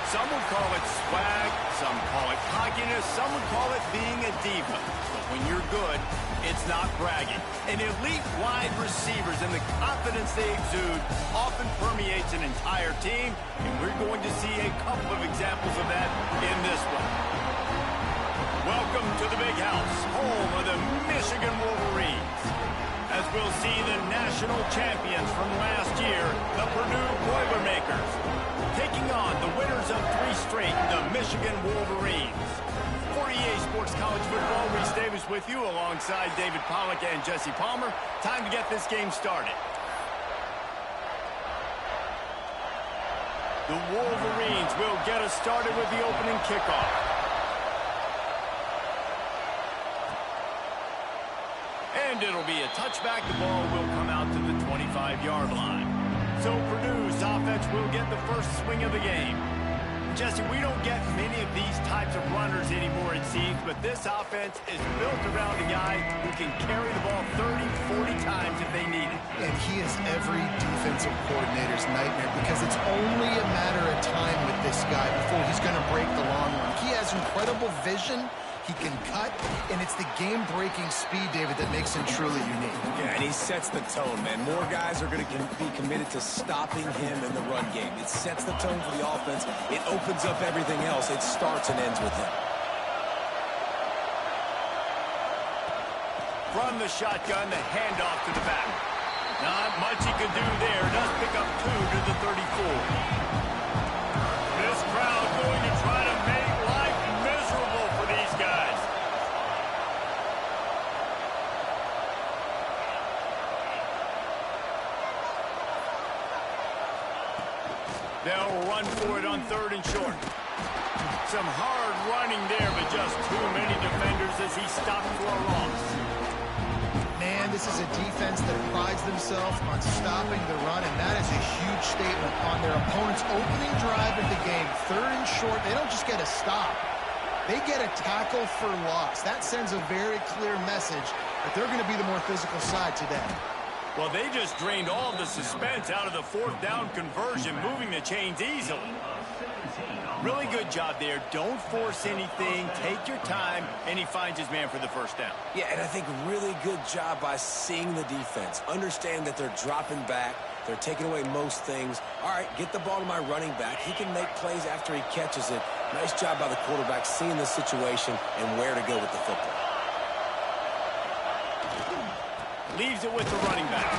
Some would call it swag, some call it cockiness, some would call it being a diva. But when you're good, it's not bragging. And elite wide receivers and the confidence they exude often permeates an entire team, and we're going to see a couple of examples of that in this one. Welcome to the Big House, home of the Michigan Wolverines. As we'll see the national champions from last year, the Purdue Boilermakers, taking on the winners of 3 straight, the Michigan Wolverines. For EA Sports College Football, Reese Davis with you alongside David Pollack and Jesse Palmer. Time to get this game started. The Wolverines will get us started with the opening kickoff. And it'll be a touchback. The ball will come out to the 25-yard line. So Purdue's offense will get the first swing of the game. Jesse, we don't get many of these types of runners anymore, it seems, but this offense is built around a guy who can carry the ball 30, 40 times if they need it. And he is every defensive coordinator's nightmare because it's only a matter of time with this guy before he's going to break the long run. He has incredible vision. He can cut, and it's the game-breaking speed, David, that makes him truly unique. Yeah, and he sets the tone, man. More guys are going to be committed to stopping him in the run game. It sets the tone for the offense. It opens up everything else. It starts and ends with him. From the shotgun, the handoff to the back. Not much he could do there. Does pick up 2 to the 34. This crowd going to try to make life miserable for these guys. They'll run for it on 3rd and short. Some hard running there, but just too many defenders as he stopped for a loss. Man, this is a defense that prides themselves on stopping the run, and that is a huge statement on their opponent's opening drive of the game. 3rd and short, they don't just get a stop. They get a tackle for loss. That sends a very clear message that they're going to be the more physical side today. Well, they just drained all the suspense out of the 4th down conversion, moving the chains easily. Really good job there. Don't force anything. Take your time, and he finds his man for the 1st down. Yeah, and I think really good job by seeing the defense. Understand that they're dropping back. They're taking away most things. All right, get the ball to my running back. He can make plays after he catches it. Nice job by the quarterback seeing the situation and where to go with the football. Leaves it with the running back.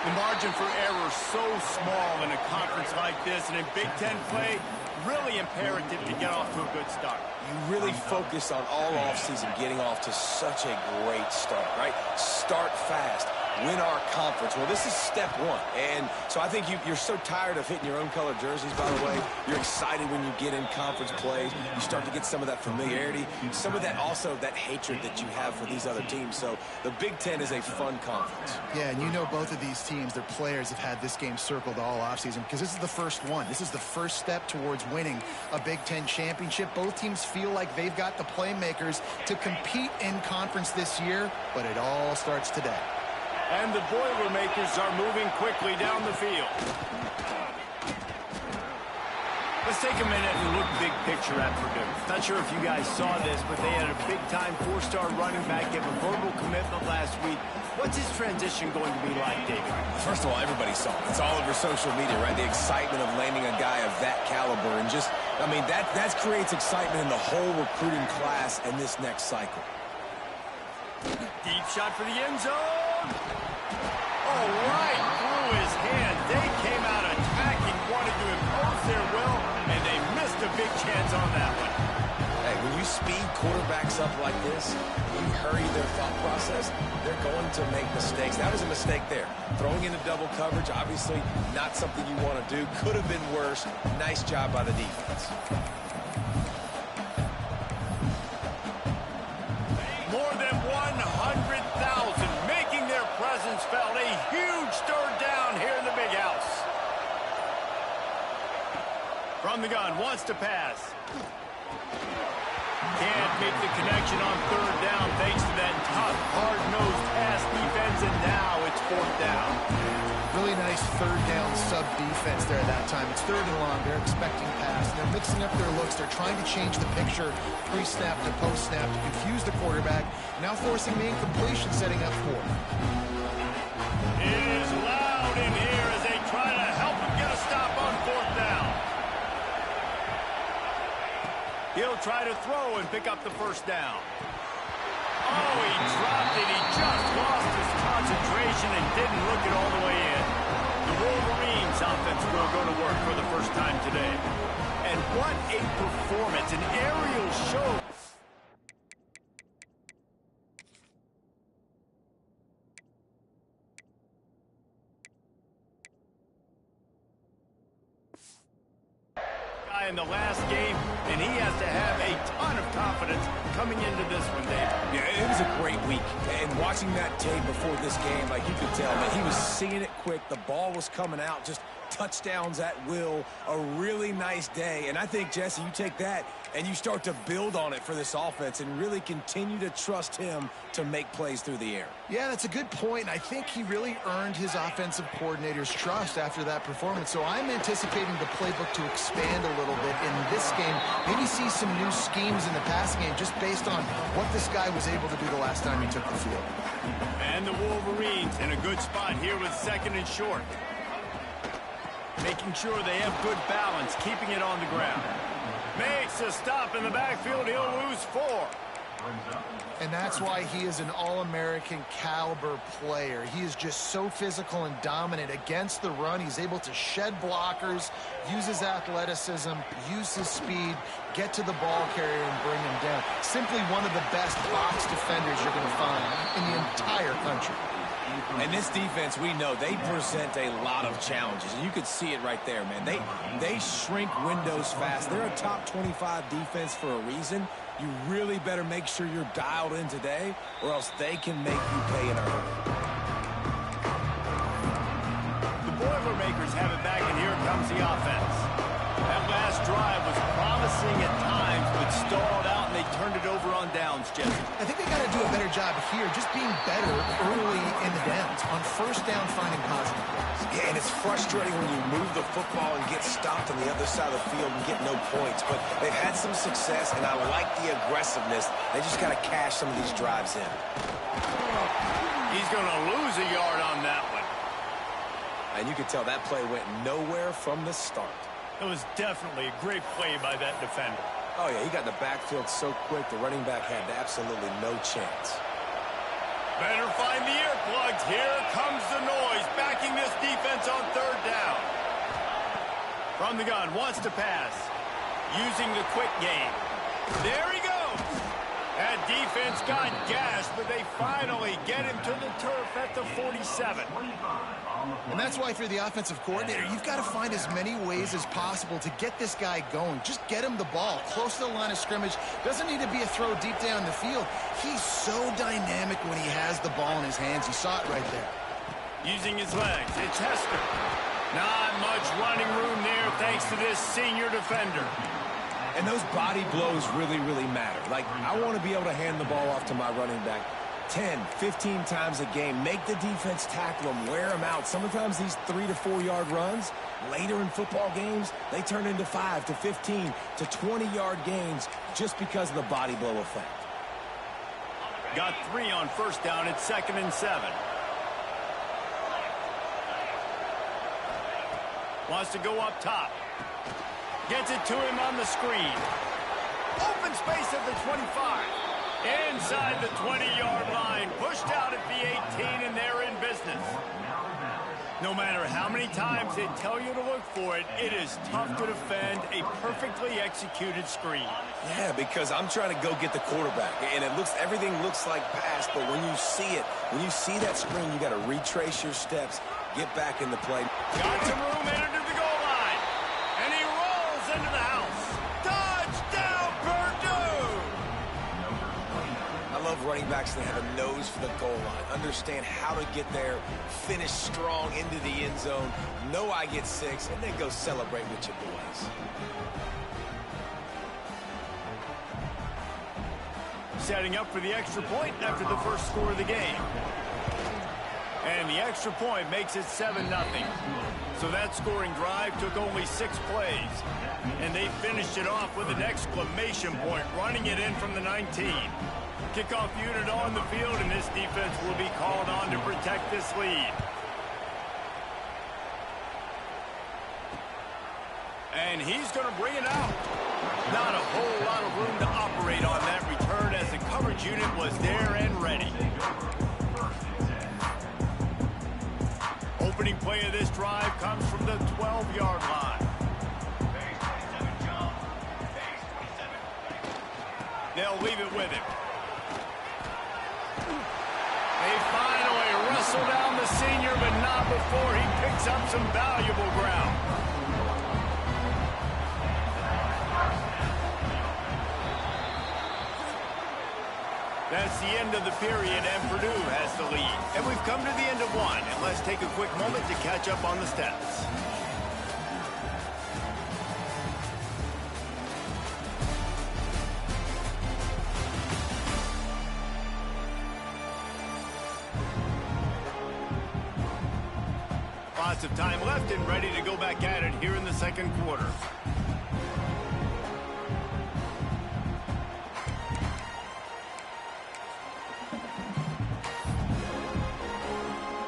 The margin for error so small in a conference like this, and in Big Ten play, really imperative to get off to a good start. You really focus on all offseason getting off to such a great start, right? Start fast. Win our conference. Well, this is step 1. And so I think you're so tired of hitting your own color jerseys, by the way. You're excited when you get in conference plays. You start to get some of that familiarity, some of that also that hatred that you have for these other teams. So the Big Ten is a fun conference. Yeah, and you know both of these teams, their players have had this game circled all offseason because this is the first one. This is the first step towards winning a Big Ten championship. Both teams feel like they've got the playmakers to compete in conference this year, but it all starts today. And the Boilermakers are moving quickly down the field. Let's take a minute and look big picture at Purdue. Not sure if you guys saw this, but they had a big-time 4-star running back give a verbal commitment last week. What's his transition going to be like, David? First of all, everybody saw it. It's all over social media, right? The excitement of landing a guy of that caliber. And just, I mean, that creates excitement in the whole recruiting class in this next cycle. Deep shot for the end zone. Oh, right through his hand. They came out attacking, wanted to impose their will, and they missed a big chance on that one. Hey, when you speed quarterbacks up like this, you hurry their thought process, they're going to make mistakes. That was a mistake there. Throwing into double coverage, obviously not something you want to do. Could have been worse. Nice job by the defense. More than 100,000 making their presence felt. A huge 3rd down here in the Big House. From the gun, wants to pass. Can't make the connection on 3rd down thanks to that tough, hard-nosed pass defense, and now it's 4th down. Really nice third down sub defense there at that time. It's 3rd and long. They're expecting pass. And they're mixing up their looks. They're trying to change the picture pre-snap to post-snap to confuse the quarterback. Now forcing the incompletion, setting up 4th. It is loud in here as they try to help him get a stop on 4th down. He'll try to throw and pick up the 1st down. Oh, he dropped it. He just lost his concentration and didn't look it all the way in. The Wolverines offense will go to work for the first time today. And what a performance, an aerial show. In the last game, and he has to have a ton of confidence coming into this one, Dave. Yeah, it was a great week. And watching that tape before this game, like you could tell, man, he was seeing it quick. The ball was coming out, just touchdowns at will. A really nice day. And I think, Jesse, you take that and you start to build on it for this offense and really continue to trust him to make plays through the air. Yeah, that's a good point. I think he really earned his offensive coordinator's trust after that performance. So I'm anticipating the playbook to expand a little bit in this game. Maybe see some new schemes in the passing game just based on what this guy was able to do the last time he took the field. And the Wolverines in a good spot here with 2nd and short. Making sure they have good balance, keeping it on the ground. Makes a stop in the backfield. He'll lose 4. And that's why he is an All-American caliber player. He is just so physical and dominant against the run. He's able to shed blockers, use his athleticism, use his speed, get to the ball carrier and bring him down. Simply one of the best box defenders you're going to find in the entire country. And this defense, we know, they present a lot of challenges. And you could see it right there, man. They shrink windows fast. They're a top 25 defense for a reason. You really better make sure you're dialed in today, or else they can make you pay in a hurry. The Boilermakers have it back, and here comes the offense. That last drive was promising at times, but stalled out, and they turned it over on downs, Jesse. I think they got to do a better job here, just being better early in the downs. On 1st down, finding positive plays. Yeah, and it's frustrating when you move the football and get stopped on the other side of the field and get no points. But they've had some success, and I like the aggressiveness. They just got to cash some of these drives in. He's going to lose a yard on that one. And you could tell that play went nowhere from the start. It was definitely a great play by that defender. Oh, yeah, he got in the backfield so quick, the running back had absolutely no chance. Better find the earplugs. Here comes the noise, backing this defense on 3rd down. From the gun, wants to pass. Using the quick game. There he goes. That defense got gashed, but they finally get him to the turf at the 47. And that's why, for the offensive coordinator, you've got to find as many ways as possible to get this guy going. Just get him the ball close to the line of scrimmage. Doesn't need to be a throw deep down the field. He's so dynamic when he has the ball in his hands. You saw it right there. Using his legs, it's Hester. Not much running room there thanks to this senior defender. And those body blows really, really matter. Like, I want to be able to hand the ball off to my running back 10, 15 times a game. Make the defense tackle them, wear them out. Sometimes these 3 to 4 yard runs, later in football games, they turn into 5 to 15 to 20 yard gains just because of the body blow effect. Got 3 on 1st down. It's 2nd and 7. Wants to go up top. Gets it to him on the screen. Open space at the 25. Inside the 20-yard line. Pushed out at the 18, and they're in business. No matter how many times they tell you to look for it, it is tough to defend a perfectly executed screen. Yeah, because I'm trying to go get the quarterback, and everything looks like pass, but when you see it, when you see that screen, you got to retrace your steps, get back in the play. Got some room, entered to the goal line, and he rolls into the house. Touchdown, Purdue! I love running backs that have a nose for the goal line, understand how to get there, finish strong into the end zone, know I get 6, and then go celebrate with your boys. Setting up for the extra point after the first score of the game. And the extra point makes it 7-0. So that scoring drive took only 6 plays. And they finished it off with an exclamation point, running it in from the 19. Kickoff unit on the field, and this defense will be called on to protect this lead. And he's going to bring it out. Not a whole lot of room to operate on that return as the coverage unit was there and ready. Opening play of this drive comes from the 12-yard line. They'll leave it with him. They finally wrestle down the senior, but not before he picks up some valuable ground. That's the end of the period, and Purdue has the lead. And we've come to the end of one, and let's take a quick moment to catch up on the stats. Lots of time left and ready to go back at it here in the second quarter.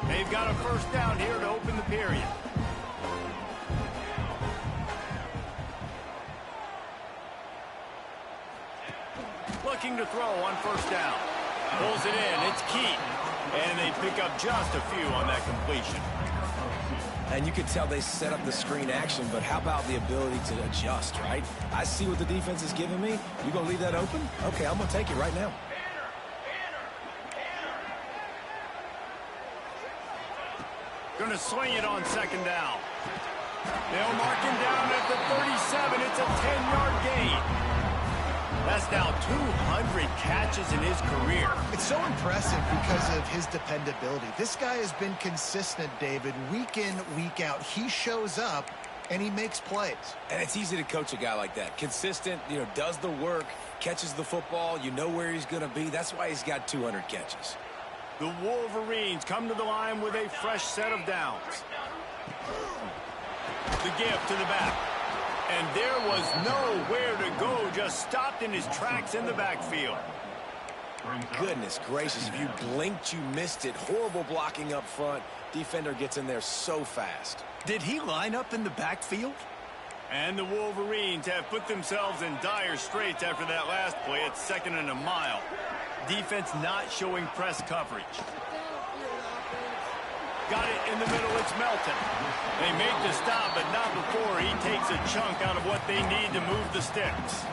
They've got a first down here to open the period. Looking to throw on first down. Pulls it in. It's Keaton. And they pick up just a few on that completion. And you could tell they set up the screen action, but how about the ability to adjust, right? I see what the defense is giving me. You going to leave that open? Okay, I'm going to take it right now. Going to swing it on second down. They'll mark him down at the 37. It's a 10-yard gain. That's now 200 catches in his career. It's so impressive because of his dependability. This guy has been consistent, David, week in, week out. He shows up, and he makes plays. And it's easy to coach a guy like that. Consistent, does the work, catches the football. You know where he's going to be. That's why he's got 200 catches. The Wolverines come to the line with a fresh set of downs. The give to the back. And there was nowhere to go, just stopped in his tracks in the backfield. Goodness gracious, if you blinked, you missed it. Horrible blocking up front. Defender gets in there so fast. Did he line up in the backfield? And the Wolverines have put themselves in dire straits after that last play. It's 2nd and a mile. Defense not showing press coverage. Got it in the middle, it's Melton. They make the stop, but not before he takes a chunk out of what they need to move the sticks.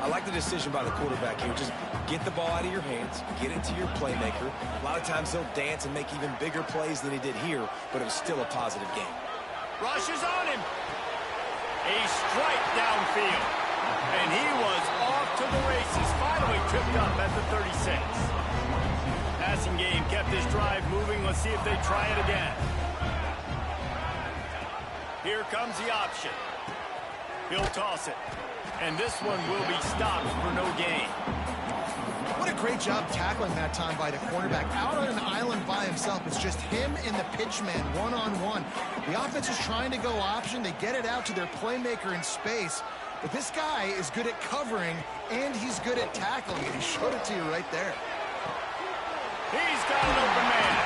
I like the decision by the quarterback here. Just get the ball out of your hands, get it to your playmaker. A lot of times he'll dance and make even bigger plays than he did here, but it was still a positive game. Rushes on him. A strike downfield. And he was off to the races, finally tripped up at the 36. Passing game kept this drive moving. Let's see if they try it again. Here comes the option. He'll toss it. And this one will be stopped for no gain. What a great job tackling that time by the cornerback. Out on an island by himself. It's just him and the pitchman one-on-one. The offense is trying to go option. They get it out to their playmaker in space. But this guy is good at covering, and he's good at tackling. And he showed it to you right there. He's got an open man.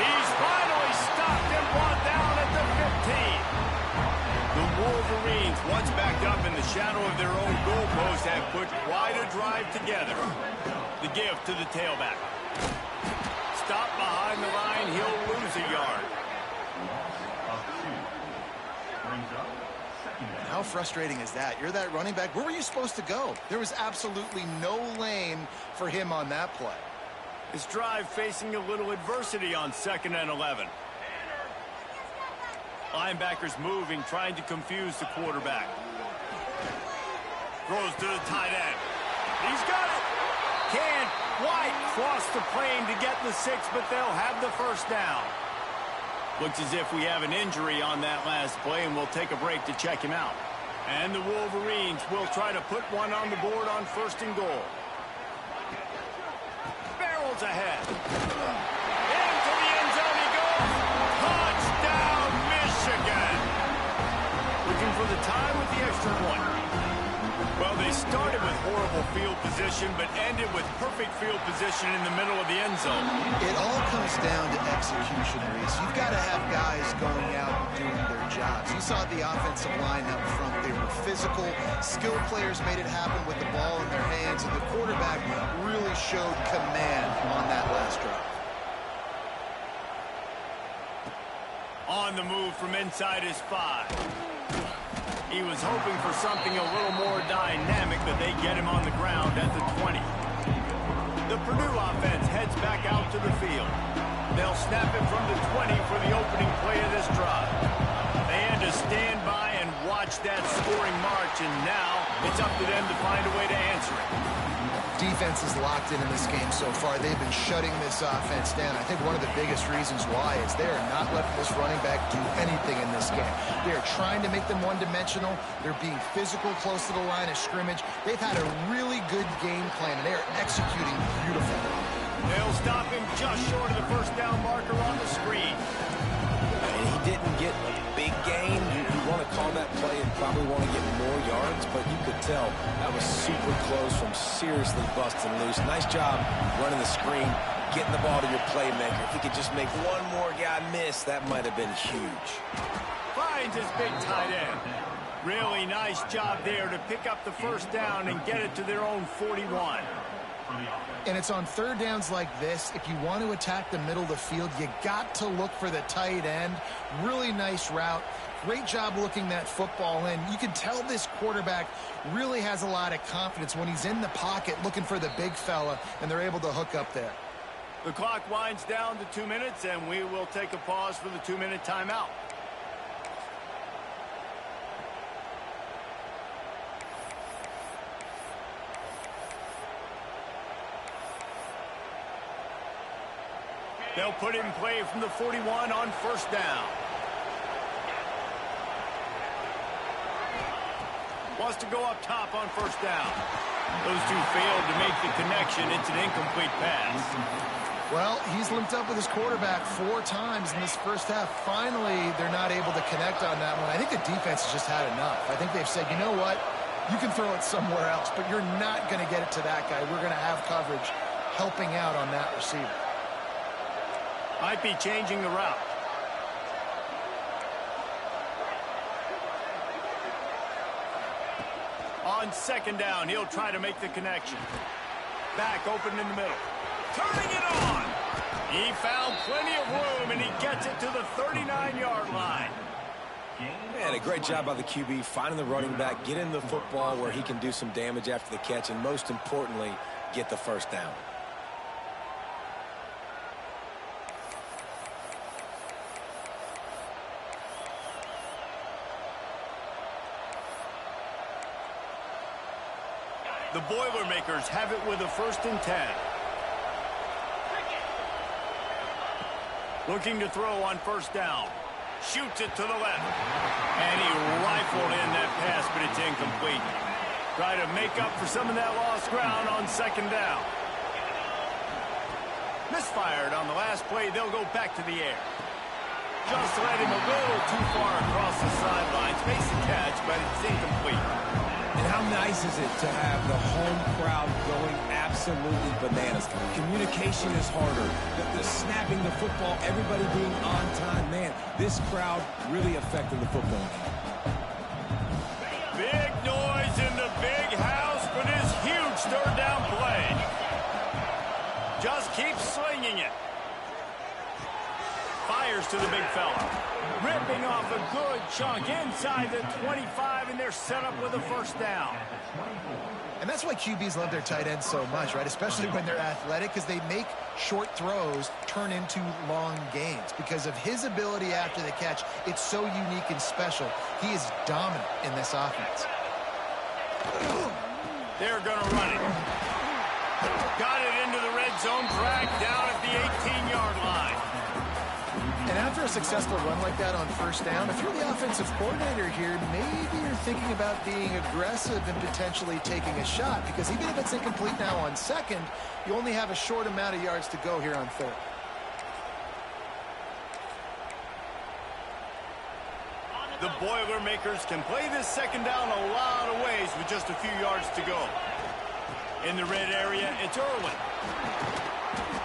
He's finally stopped and brought down at the 15. The Wolverines, once backed up in the shadow of their own goalpost, have put quite a drive together. The give to the tailback. Stop behind the line. He'll lose a yard. How frustrating is that? You're that running back. Where were you supposed to go? There was absolutely no lane for him on that play. This drive facing a little adversity on 2nd and 11. Linebackers moving, trying to confuse the quarterback. Throws to the tight end. He's got it. Can White cross the plane to get the 6, but they'll have the first down. Looks as if we have an injury on that last play, and we'll take a break to check him out. And the Wolverines will try to put one on the board on 1st and goal. Barrels ahead. Into the for the tie with the extra point. Well, they started with horrible field position, but ended with perfect field position in the middle of the end zone. It all comes down to execution, Reese. You've got to have guys going out and doing their jobs. You saw the offensive line up front. They were physical. Skilled players made it happen with the ball in their hands, and the quarterback really showed command on that last drive. On the move from inside his 5. He was hoping for something a little more dynamic, but they get him on the ground at the 20. The Purdue offense heads back out to the field. They'll snap it from the 20 for the opening play of this drive. They had to stand by and watch that scoring march, and now it's up to them to find a way to answer it. Defense is locked in this game so far. They've been shutting this offense down. I think one of the biggest reasons why is they are not letting this running back do anything in this game. They are trying to make them one-dimensional. They're being physical close to the line of scrimmage. They've had a really good game plan, and they are executing beautifully. They'll stop him just short of the first down marker on the screen. And he didn't get a big gain. You want to call that play and probably want to get more yards, but you could tell that was super close from seriously busting loose. Nice job running the screen, getting the ball to your playmaker. If he could just make one more guy miss, that might have been huge. Finds his big tight end. Really nice job there to pick up the first down and get it to their own 41. And it's on third downs like this. If you want to attack the middle of the field, you got to look for the tight end. Really nice route. Great job looking that football in. You can tell this quarterback really has a lot of confidence when he's in the pocket looking for the big fella, and they're able to hook up there. The clock winds down to 2 minutes, and we will take a pause for the 2-minute timeout. They'll put it in play from the 41 on first down. Wants to go up top on first down. Those two failed to make the connection. It's an incomplete pass. Well, he's linked up with his quarterback 4 times in this first half. Finally, they're not able to connect on that one. I think the defense has just had enough. I think they've said, you know what? You can throw it somewhere else, but you're not going to get it to that guy. We're going to have coverage helping out on that receiver. Might be changing the route. On second down, he'll try to make the connection. Back open in the middle. Turning it on. He found plenty of room, and he gets it to the 39-yard line. Man, a great job by the QB finding the running back, getting the football where he can do some damage after the catch, and most importantly, get the first down. The Boilermakers have it with a 1st and 10. Looking to throw on first down. Shoots it to the left. And he rifled in that pass, but it's incomplete. Try to make up for some of that lost ground on second down. Misfired on the last play. They'll go back to the air. Just led him a little too far across the sidelines. Makes the catch, but it's incomplete. And how nice is it to have the home crowd going absolutely bananas? Communication is harder. The snapping the football, everybody being on time. Man, this crowd really affecting the football game. Big noise in the big house for this huge third down play. Just keep slinging it. Fires to the big fella. Ripping off a good chunk inside the 25, and they're set up with a first down. And that's why QBs love their tight ends so much, right? Especially when they're athletic, because they make short throws turn into long gains. Because of his ability after the catch, it's so unique and special. He is dominant in this offense. They're going to run it. Got it into the red zone, dragged down at the 18-yard line. And after a successful run like that on first down, if you're the offensive coordinator here, maybe you're thinking about being aggressive and potentially taking a shot, because even if it's incomplete now on second, you only have a short amount of yards to go here on third. The Boilermakers can play this second down a lot of ways with just a few yards to go. In the red area, it's early.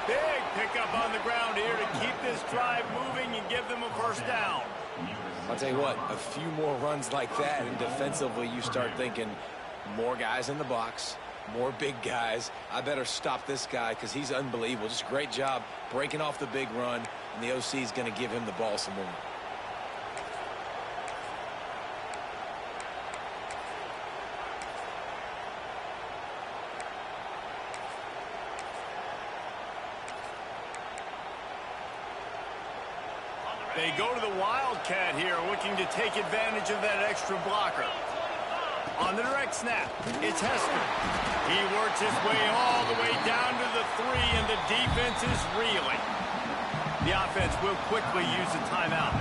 Big pickup on the ground here to keep this drive moving and give them a first down. I'll tell you what, a few more runs like that, and defensively you start thinking more guys in the box, more big guys. I better stop this guy because he's unbelievable. Just a great job breaking off the big run, and the OC is going to give him the ball some more. They go to the Wildcat here, looking to take advantage of that extra blocker. On the direct snap, it's Hester. He works his way all the way down to the 3, and the defense is reeling. The offense will quickly use a timeout.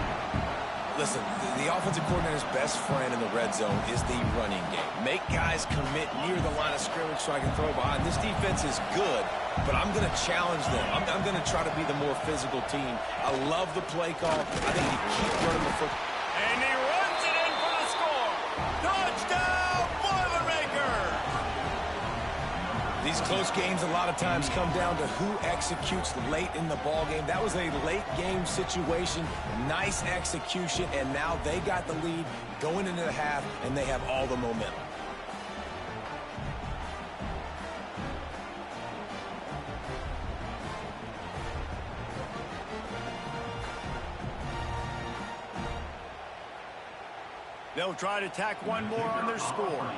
Listen, the offensive coordinator's best friend in the red zone is the running game. Make guys commit near the line of scrimmage so I can throw behind. This defense is good, but I'm going to challenge them. I'm going to try to be the more physical team. I love the play call. I think you keep running the foot. And he runs it in for the score. Touchdown, Boilermakers! These close games a lot of times come down to who executes late in the ball game. That was a late game situation. Nice execution, and now they got the lead going into the half, and they have all the momentum. They'll try to tack one more on their score.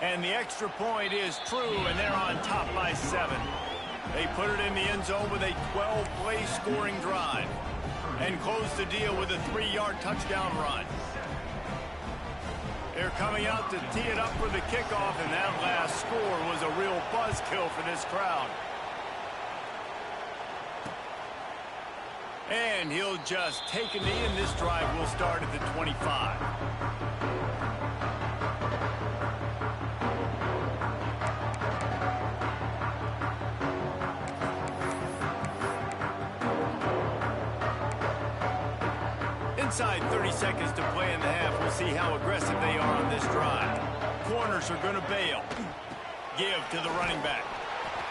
And the extra point is true, and they're on top by 7. They put it in the end zone with a 12-play scoring drive and close the deal with a 3-yard touchdown run. They're coming out to tee it up for the kickoff, and that last score was a real buzzkill for this crowd. And he'll just take a knee, and this drive will start at the 25. Inside 30 seconds to play in the half. We'll see how aggressive they are on this drive. Corners are going to bail. Give to the running back.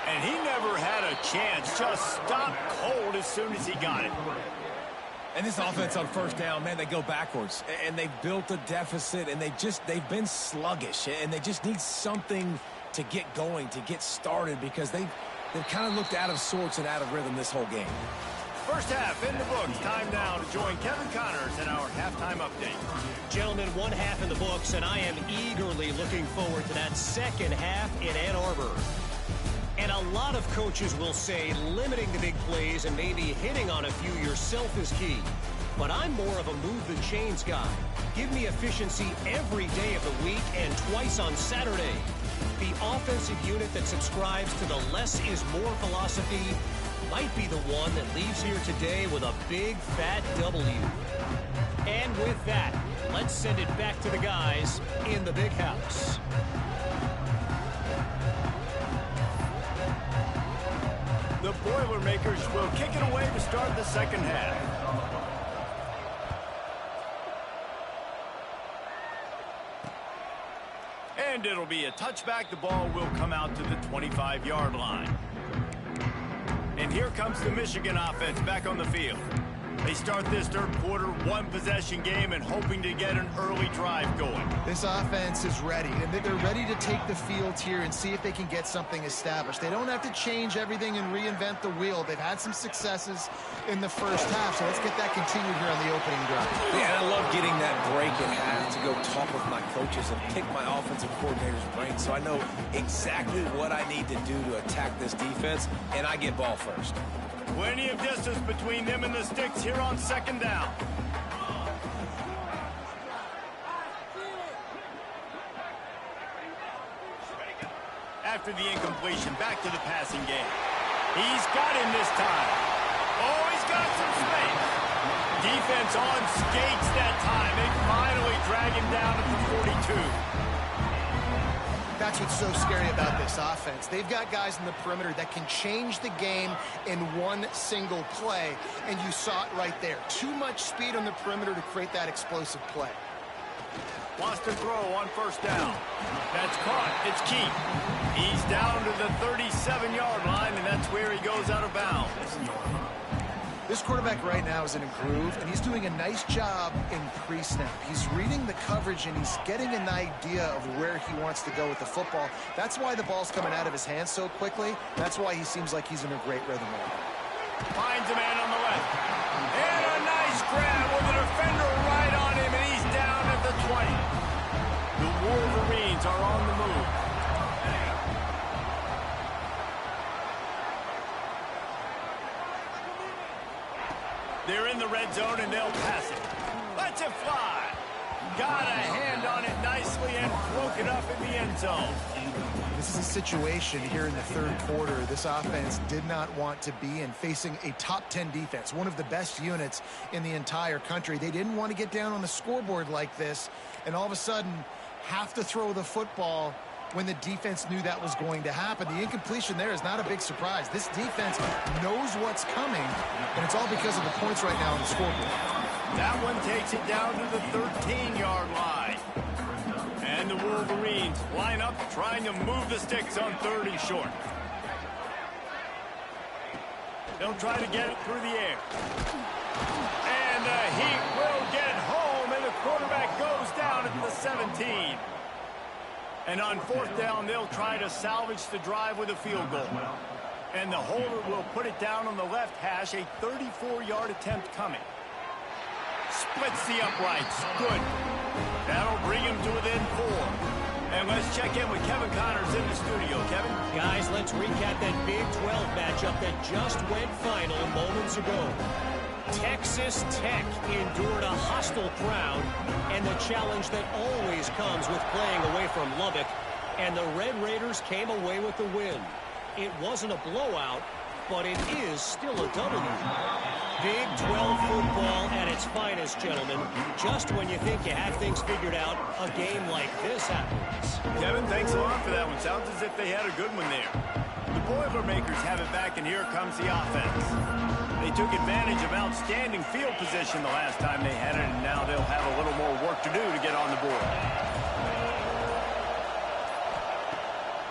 And he never had a chance. Just stopped cold as soon as he got it. And this offense on first down, man, they go backwards. And they've built a deficit, and they've been sluggish. And they just need something to get going, to get started, because they've kind of looked out of sorts and out of rhythm this whole game. First half in the books. Time now to join Kevin Connors in our halftime update. Gentlemen, one half in the books, and I am eagerly looking forward to that second half in Ann Arbor. And a lot of coaches will say limiting the big plays and maybe hitting on a few yourself is key. But I'm more of a move the chains guy. Give me efficiency every day of the week and twice on Saturday. The offensive unit that subscribes to the less is more philosophy might be the one that leaves here today with a big fat W. And with that, let's send it back to the guys in the big house. The Boilermakers will kick it away to start the second half. And it'll be a touchback. The ball will come out to the 25-yard line. And here comes the Michigan offense back on the field. They start this third quarter one-possession game and hoping to get an early drive going. This offense is ready, and they're ready to take the field here and see if they can get something established. They don't have to change everything and reinvent the wheel. They've had some successes in the first half, so let's get that continued here on the opening drive. Yeah, I love getting that break in half to go talk with my coaches and pick my offensive coordinator's brain so I know exactly what I need to do to attack this defense, and I get ball first. Plenty of distance between them and the sticks here on second down. After the incompletion, back to the passing game. He's got him this time. Oh, he's got some space. Defense on skates that time. They finally drag him down at the 42. That's what's so scary about this offense. They've got guys in the perimeter that can change the game in one single play, and you saw it right there. Too much speed on the perimeter to create that explosive play. Wants to throw on first down. That's caught. It's Keith. He's down to the 37-yard line, and that's where he goes out of bounds. This quarterback right now is in a groove, and he's doing a nice job in pre-snap. He's reading the coverage, and he's getting an idea of where he wants to go with the football. That's why the ball's coming out of his hands so quickly. That's why he seems like he's in a great rhythm right now. Finds a man on the left. And a nice grab with a defender right on him, and he's down at the 20. The Wolverines are on the move. They're in the red zone, and they'll pass it. Let's it fly. Got a hand on it nicely and broke it up in the end zone. This is a situation here in the third quarter this offense did not want to be in, facing a top 10 defense, one of the best units in the entire country. They didn't want to get down on the scoreboard like this, and all of a sudden have to throw the football when the defense knew that was going to happen. The incompletion there is not a big surprise. This defense knows what's coming, and it's all because of the points right now on the scoreboard. That one takes it down to the 13-yard line. And the Wolverines line up trying to move the sticks on 3rd and short. They'll try to get it through the air. And the Heat will get home, and the quarterback goes down at the 17. And on 4th down, they'll try to salvage the drive with a field goal. And the holder will put it down on the left hash, a 34-yard attempt coming. Splits the uprights. Good. That'll bring him to within 4. And let's check in with Kevin Connors in the studio. Kevin? Guys, let's recap that Big 12 matchup that just went final moments ago. Texas Tech endured a hostile crowd and the challenge that always comes with playing away from Lubbock, and the Red Raiders came away with the win. It wasn't a blowout, but it is still a W. Big 12 football at its finest, gentlemen. Just when you think you have things figured out, a game like this happens. Kevin, thanks a lot for that one. Sounds as if they had a good one there. The Boilermakers have it back, and here comes the offense. They took advantage of outstanding field position the last time they had it, and now they'll have a little more work to do to get on the board.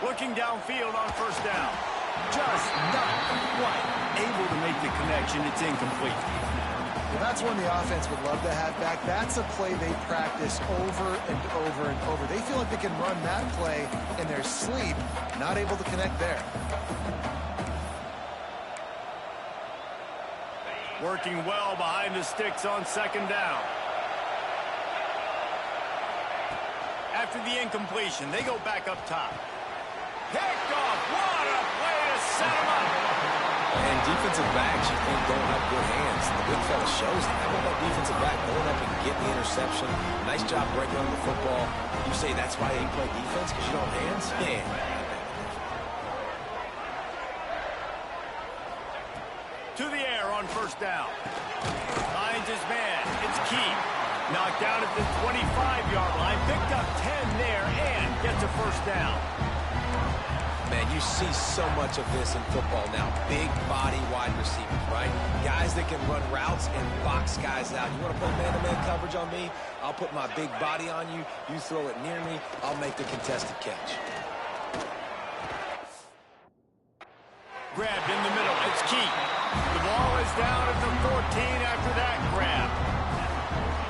Looking downfield on first down. Just not quite able to make the connection. It's incomplete. Well, that's one the offense would love to have back. That's a play they practice over and over and over. They feel like they can run that play in their sleep, not able to connect there. Working well behind the sticks on 2nd down. After the incompletion, they go back up top. Picked off. What a play to set him up. And defensive backs, you think, don't have good hands. The big fella shows that. How about that defensive back going up and getting the interception? Nice job breaking on the football. You say that's why they play defense, because you don't have hands? Yeah. To the air on first down. Finds his man. It's Keith. Knocked down at the 25-yard line. Picked up 10 there and gets a first down. Man, you see so much of this in football now. Big body wide receivers, right? Guys that can run routes and box guys out. You want to put man-to-man coverage on me? I'll put my big body on you. You throw it near me, I'll make the contested catch. Grabbed in the middle. It's Keith. The ball is down at the 14 after that grab.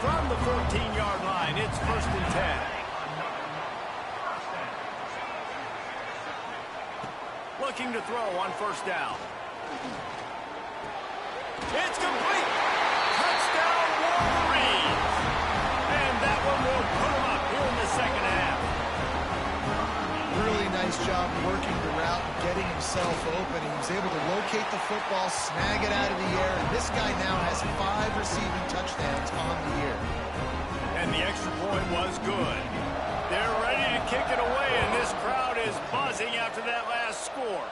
From the 14-yard line, it's 1st and 10. Looking to throw on first down. It's complete. Touchdown, Wolverines. And that one will put them up here in the 2nd half. Really nice job working the route and getting himself open. He was able to locate the football, snag it out of the air, and this guy now has 5 receiving touchdowns on the year. And the extra point was good. They're ready to kick it away, and this crowd is buzzing after that last score.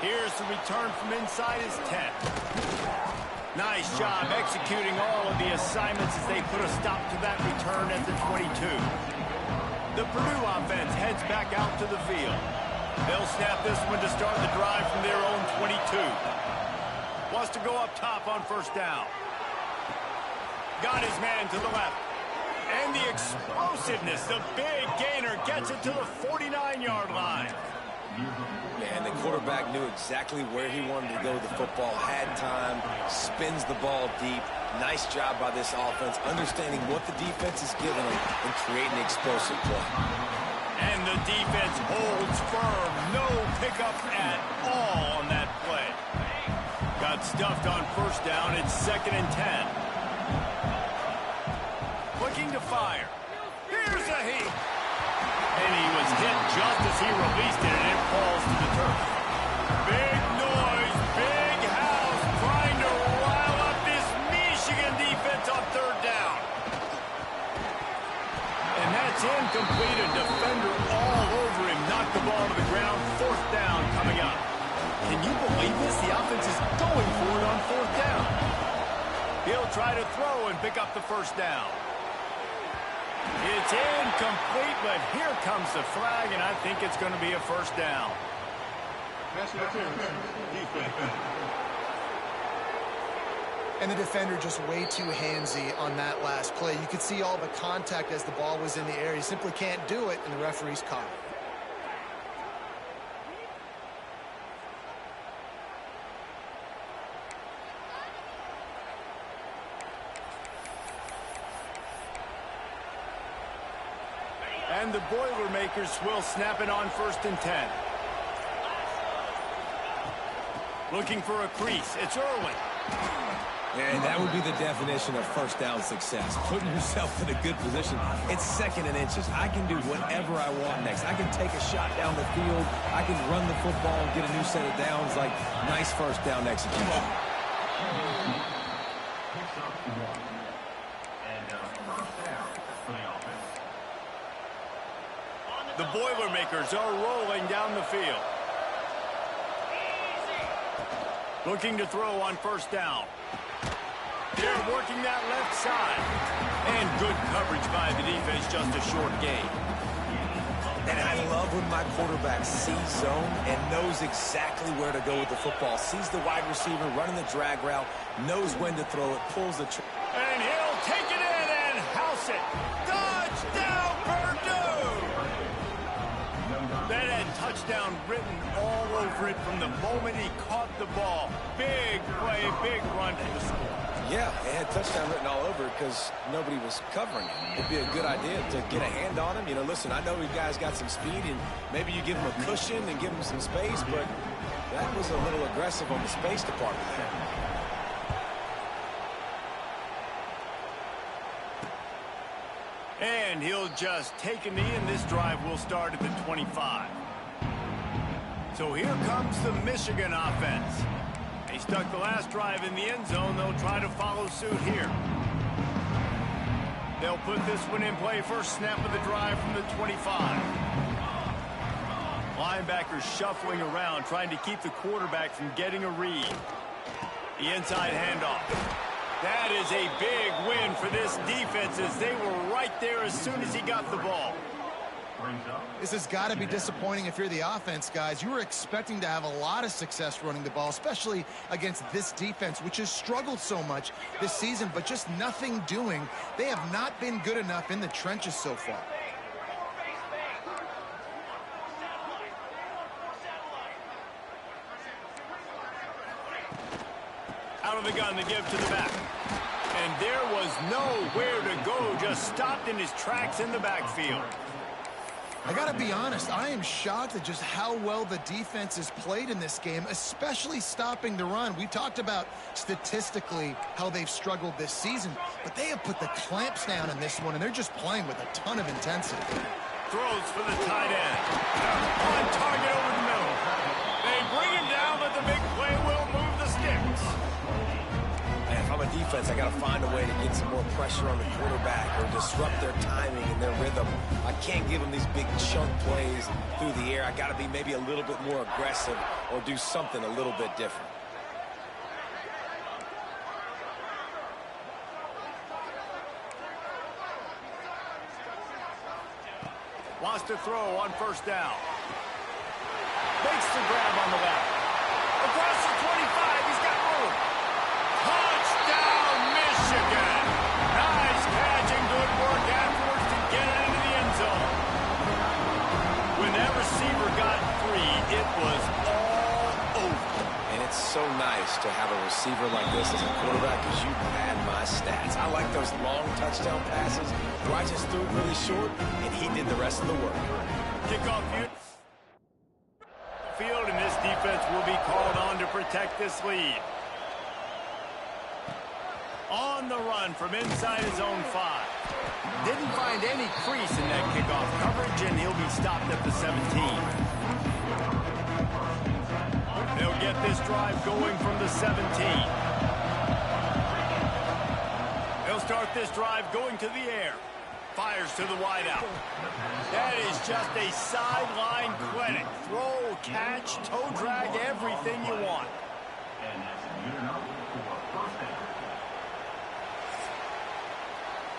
Here's the return from inside his 10. Nice job executing all of the assignments as they put a stop to that return at the 22. The the Purdue offense heads back out to the field. They'll snap this one to start the drive from their own 22. Wants to go up top on first down. Got his man to the left. And the explosiveness, the big gainer gets it to the 49-yard line. And the quarterback knew exactly where he wanted to go with the football, had time, spins the ball deep. Nice job by this offense, understanding what the defense is giving them and creating the explosive play. And the defense holds firm. No pickup at all on that play. Got stuffed on first down. It's 2nd and 10. Looking to fire. Here's a heat. And he was hit just as he released it, and it falls to the turf. Big noise, big house, trying to rile up this Michigan defense on 3rd down. And that's incomplete. A defender all over him. Knocked the ball to the ground. 4th down coming up. Can you believe this? The offense is going for it on 4th down. He'll try to throw and pick up the 1st down. It's incomplete, but here comes the flag, and I think it's going to be a 1st down. And the defender just way too handsy on that last play. You could see all the contact as the ball was in the air. He simply can't do it, and the referee's caught it. And the Boilermakers will snap it on 1st and 10. Looking for a crease. It's Irwin. And that would be the definition of 1st down success. Putting yourself in a good position. It's 2nd and inches. I can do whatever I want next. I can take a shot down the field. I can run the football and get a new set of downs. Like, nice 1st down execution. The Boilermakers are rolling down the field. Looking to throw on 1st down. They're working that left side. And good coverage by the defense, just a short gain. And I love when my quarterback sees zone and knows exactly where to go with the football. Sees the wide receiver running the drag route, knows when to throw it, pulls the trigger. And he'll take it in and house it. Touchdown, Purdue! That had touchdown written all over it from the moment he caught the ball. Big play, big run to the score. Yeah, it had touchdown written all over it because nobody was covering him. It'd be a good idea to get a hand on him. You know, listen, I know you guys got some speed, and maybe you give him a cushion and give him some space, but that was a little aggressive on the space department there. And he'll just take a knee, and this drive will start at the 25. So here comes the Michigan offense. They stuck the last drive in the end zone. They'll try to follow suit here. They'll put this one in play. First snap of the drive from the 25. Linebackers shuffling around, trying to keep the quarterback from getting a read. The inside handoff. That is a big win for this defense, as they were right there as soon as he got the ball. This has got to be disappointing if you're the offense, guys. You were expecting to have a lot of success running the ball, especially against this defense, which has struggled so much this season, but just nothing doing. They have not been good enough in the trenches so far. Out of the gun to give to the back. And there was nowhere to go, just stopped in his tracks in the backfield. I got to be honest, I am shocked at just how well the defense has played in this game, especially stopping the run. We talked about statistically how they've struggled this season, but they have put the clamps down in this one, and they're just playing with a ton of intensity. Throws for the tight end. On target over the middle. They bring him down, but the big play will move the sticks. And if I'm a defense, I got to find a way to get some more pressure on the quarterback or disrupt their timing and their rhythm. I can't give them these big chunk plays through the air. I got to be maybe a little bit more aggressive or do something a little bit different. Wants to throw on first down. Makes the grab on the left. Across the 25, he's got room. Touchdown, Michigan. Nice catch and good work afterwards to get it into the end zone. When that receiver got free, it was all over. And it's so nice to have a receiver like this as a quarterback because you had my stats. I like those long touchdown passes where I just threw it really short, and he did the rest of the work. Kickoff field, and this defense will be called on to protect this lead. On the run from inside his own 5. Didn't find any crease in that kickoff coverage, and he'll be stopped at the 17. They'll get this drive going from the 17. They'll start this drive going to the air. Fires to the wideout. That is just a sideline clinic. Throw, catch, toe drag, everything you want.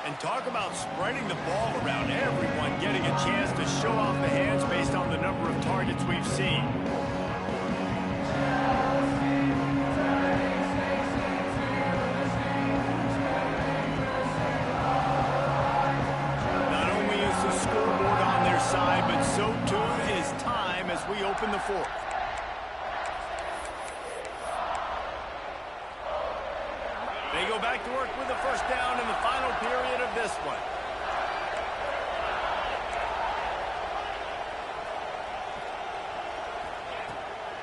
And talk about spreading the ball around. Everyone getting a chance to show off the hands based on the number of targets we've seen. Side, but so too is time as we open the 4th. They go back to work with the first down in the final period of this one.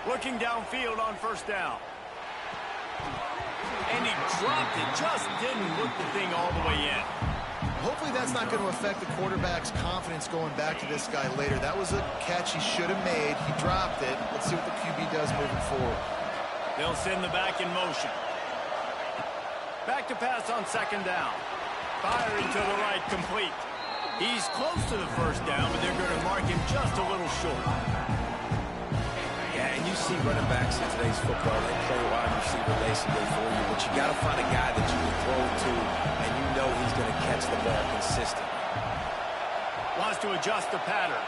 Looking downfield on first down. And he dropped it, just didn't look the thing all the way in. Hopefully that's not going to affect the quarterback's confidence going back to this guy later. That was a catch he should have made. He dropped it. Let's see what the QB does moving forward. They'll send the back in motion. Back to pass on second down. Firing to the right, complete. He's close to the first down, but they're going to mark him just a little short. Yeah, and you see running backs in today's football, they play wide receiver basically for you, but you got to find a guy that you can throw to, and you know he's going to catch the ball consistently. Wants to adjust the pattern.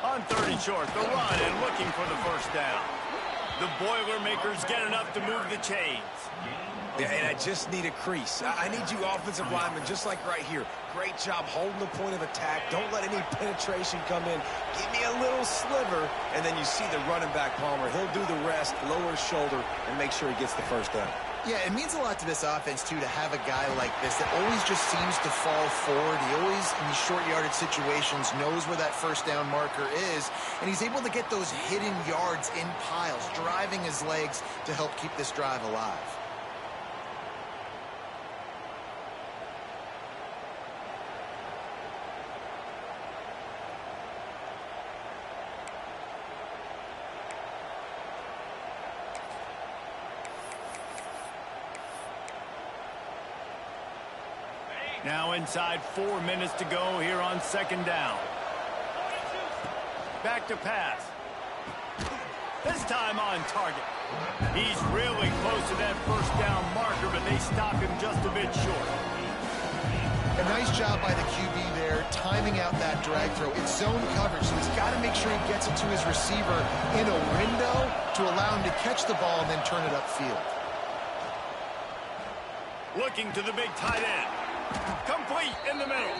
On 30 short, the run and looking for the first down. The Boilermakers get enough to move the chains. Yeah, and I just need a crease. I need you offensive linemen, just like right here. Great job holding the point of attack. Don't let any penetration come in. Give me a little sliver, and then you see the running back, Palmer. He'll do the rest, lower his shoulder, and make sure he gets the first down. Yeah, it means a lot to this offense, too, to have a guy like this that always just seems to fall forward. He always, in these short yardage situations, knows where that first down marker is, and he's able to get those hidden yards in piles, driving his legs to help keep this drive alive. Now inside 4 minutes to go here on second down. Back to pass. This time on target. He's really close to that first down marker, but they stop him just a bit short. A nice job by the QB there, timing out that drag throw. It's zone coverage, so he's got to make sure he gets it to his receiver in a window to allow him to catch the ball and then turn it upfield. Looking to the big tight end. Complete in the middle.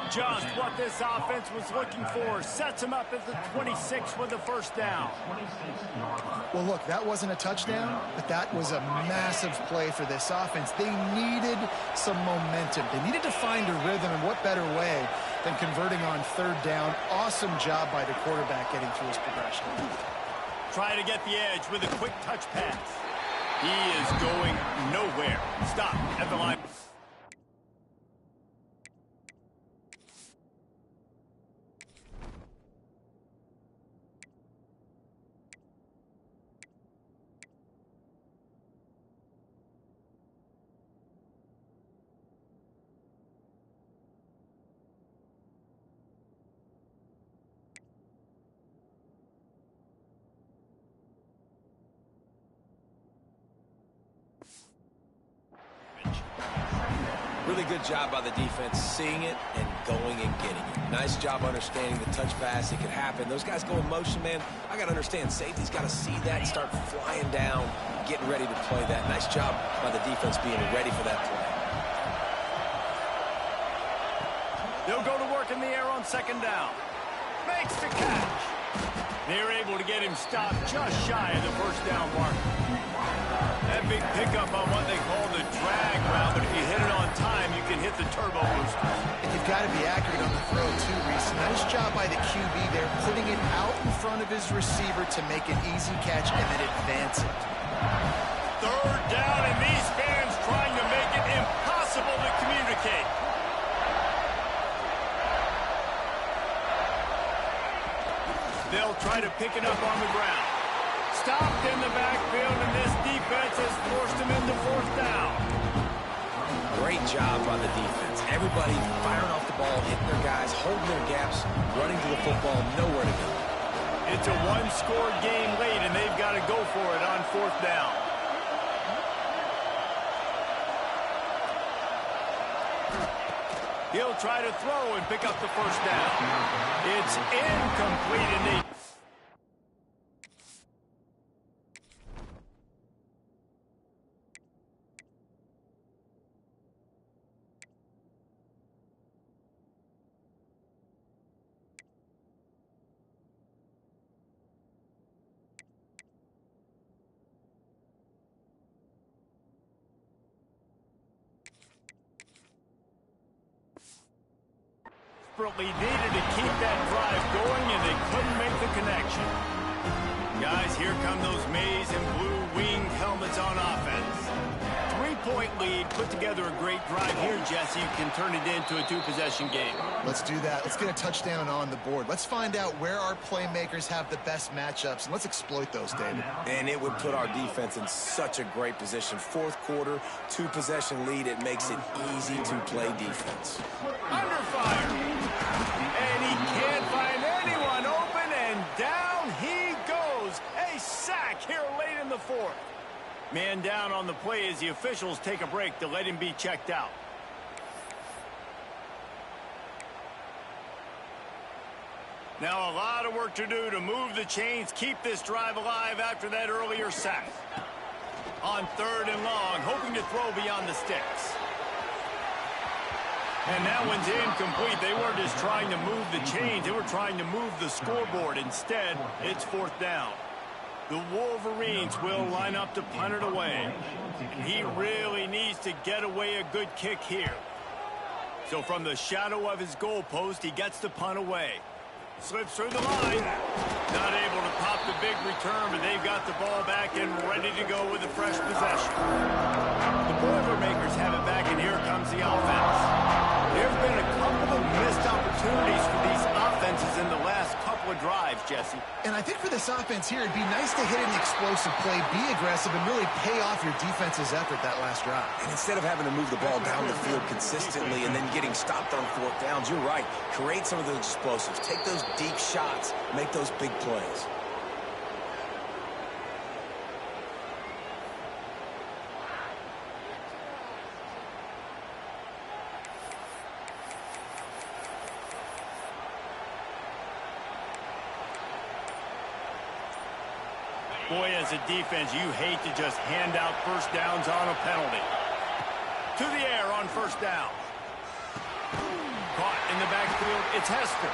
Just what this offense was looking for. Sets him up at the 26 with the first down. Well, look, that wasn't a touchdown, but that was a massive play for this offense. They needed some momentum. They needed to find a rhythm, and what better way than converting on third down. Awesome job by the quarterback getting through his progression. Try to get the edge with a quick touch pass. He is going nowhere. Stop at the line. Really good job by the defense, seeing it and going and getting it. Nice job understanding the touch pass. It could happen. Those guys go in motion, man. I got to understand, safety's got to see that and start flying down, getting ready to play that. Nice job by the defense being ready for that play. They'll go to work in the air on second down. Makes the catch. They're able to get him stopped just shy of the first down mark. That big pickup on what they call the drag route, but if you hit it on time, you can hit the turbo boosters. And you've got to be accurate on the throw, too, Reese. Nice job by the QB there, putting it out in front of his receiver to make an easy catch and then advance it. Third down, and these fans trying to make it impossible to communicate. They'll try to pick it up on the ground. Stopped in the backfield, and this defense has forced him into fourth down. Great job by the defense. Everybody firing off the ball, hitting their guys, holding their gaps, running to the football, nowhere to go. It's a one-score game late, and they've got to go for it on fourth down. He'll try to throw and pick up the first down. It's incomplete, and they... desperately needed to keep that drive going, and they couldn't make the connection. Guys, here come those maize and blue winged helmets on offense. 3-point lead, put together a great drive here, Jesse. You can turn it into a two-possession game. Let's do that. Let's get a touchdown on the board. Let's find out where our playmakers have the best matchups, and let's exploit those, David. And it would put our defense in such a great position. Fourth quarter, two-possession lead. It makes it easy to play defense. Under fire. And he can't find anyone open, and down he goes. A sack here late in the fourth. Man down on the play as the officials take a break to let him be checked out. Now a lot of work to do to move the chains, keep this drive alive after that earlier sack. On third and long, hoping to throw beyond the sticks. And that one's incomplete. They weren't just trying to move the chains. They were trying to move the scoreboard. Instead, it's fourth down. The Wolverines will line up to punt it away. He really needs to get away a good kick here. So from the shadow of his goalpost, he gets the punt away. Slips through the line. Not able to pop the big return, but they've got the ball back and ready to go with a fresh possession. The Boilermakers have it back, and here comes the offense. There's been a couple of missed opportunities for these offenses in the last couple of drives, Jesse. And I think for this offense here, it'd be nice to hit an explosive play, be aggressive, and really pay off your defense's effort that last drive. And instead of having to move the ball down the field consistently and then getting stopped on fourth downs, you're right. Create some of those explosives. Take those deep shots. Make those big plays. Boy, as a defense, you hate to just hand out first downs on a penalty. To the air on first down. Caught in the backfield, it's Hester.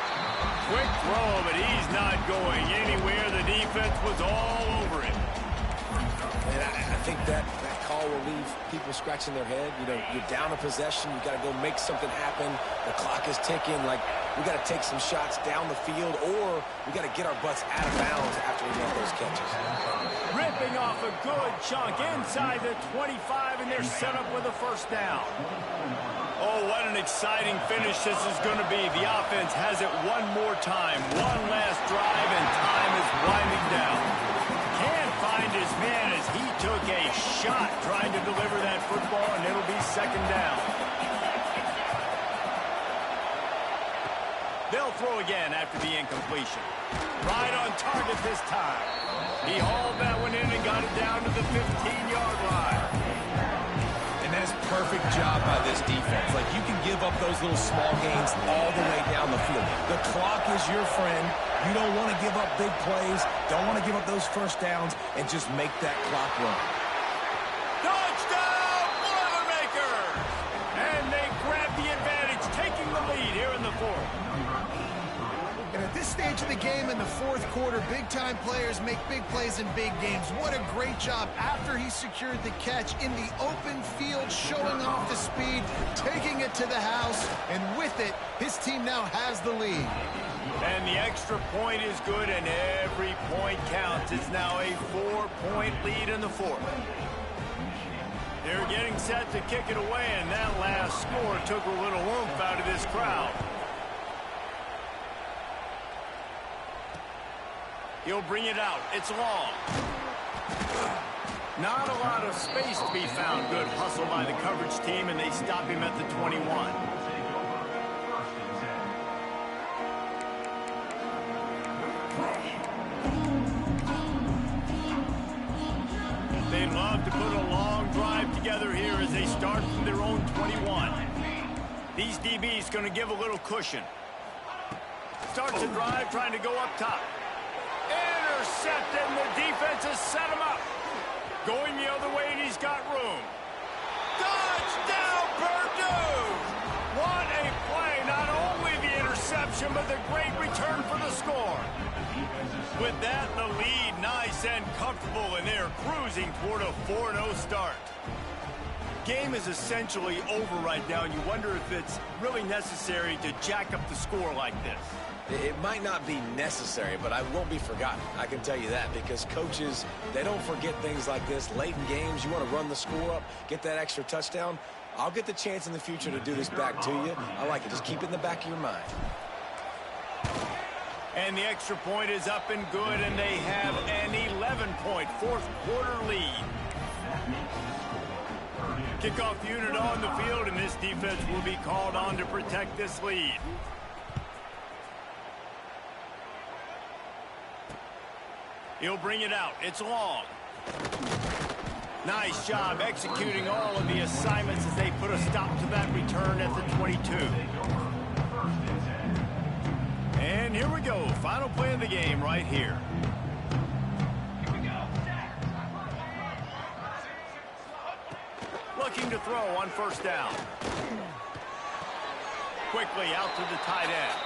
Quick throw, but he's not going anywhere. The defense was all over him. And I think that call will leave people scratching their head. You know, you're down a possession. You got to go make something happen. The clock is ticking. Like, we got to take some shots down the field, or we got to get our butts out of bounds after we make those catches. Ripping off a good chunk inside the 25, and they're set up with a first down. Oh, what an exciting finish this is going to be. The offense has it one more time. One last drive, and time is winding down. Can't find his man as he took a shot trying to deliver that football, and it'll be second down. They'll throw again after the incompletion. Right on target this time. He hauled that one in and got it down to the 15-yard line. And That is perfect job by this defense. Like, you can give up those little small gains all the way down the field. The clock is your friend. You don't want to give up big plays, don't want to give up those first downs, and just make that clock run. Touchdown, Boilermakers! And they grab the advantage, taking the lead here in the fourth. And at this stage of the game in the fourth quarter, big-time players make big plays in big games. What a great job after he secured the catch in the open field, showing off the speed, taking it to the house, and with it, his team now has the lead. And the extra point is good, and every point counts. It's now a 4-point lead in the fourth. They're getting set to kick it away, and that last score took a little oomph out of this crowd. He'll bring it out. It's long. Not a lot of space to be found. Good hustle by the coverage team, and they stop him at the 21. They'd love to put a long drive together here as they start from their own 21. These DBs going to give a little cushion. Starts a drive trying to go up top. Intercepted, and the defense has set him up. Going the other way, and he's got room. Touchdown, Purdue! What a play. Not only the interception, but the great return for the score. With that, the lead nice and comfortable, and they're cruising toward a 4-0 start. Game is essentially over right now, and you wonder if it's really necessary to jack up the score like this. It might not be necessary, but I won't be forgotten. I can tell you that, because coaches, they don't forget things like this. Late in games, you want to run the score up, get that extra touchdown. I'll get the chance in the future to do this back to you. I like it. Just keep it in the back of your mind. And the extra point is up and good, and they have an 11-point fourth quarter lead. Kickoff unit on the field, and this defense will be called on to protect this lead. He'll bring it out. It's long. Nice job executing all of the assignments as they put a stop to that return at the 22. And here we go. Final play of the game right here. Looking to throw on first down. Quickly out to the tight end.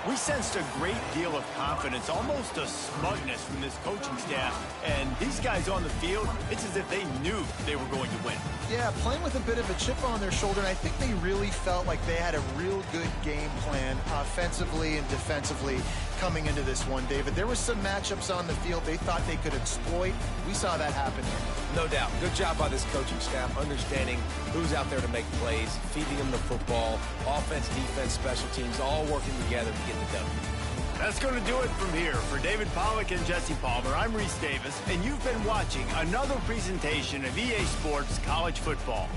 We sensed a great deal of confidence, almost a smugness from this coaching staff. And these guys on the field, it's as if they knew they were going to win. Yeah, playing with a bit of a chip on their shoulder, and I think they really felt like they had a real good game plan offensively and defensively coming into this one, David. There were some matchups on the field they thought they could exploit. We saw that happen here. No doubt. Good job by this coaching staff, understanding who's out there to make plays, feeding them the football, offense, defense, special teams, all working together to get the W. That's going to do it from here. For David Pollack and Jesse Palmer, I'm Reese Davis, and you've been watching another presentation of EA Sports College Football.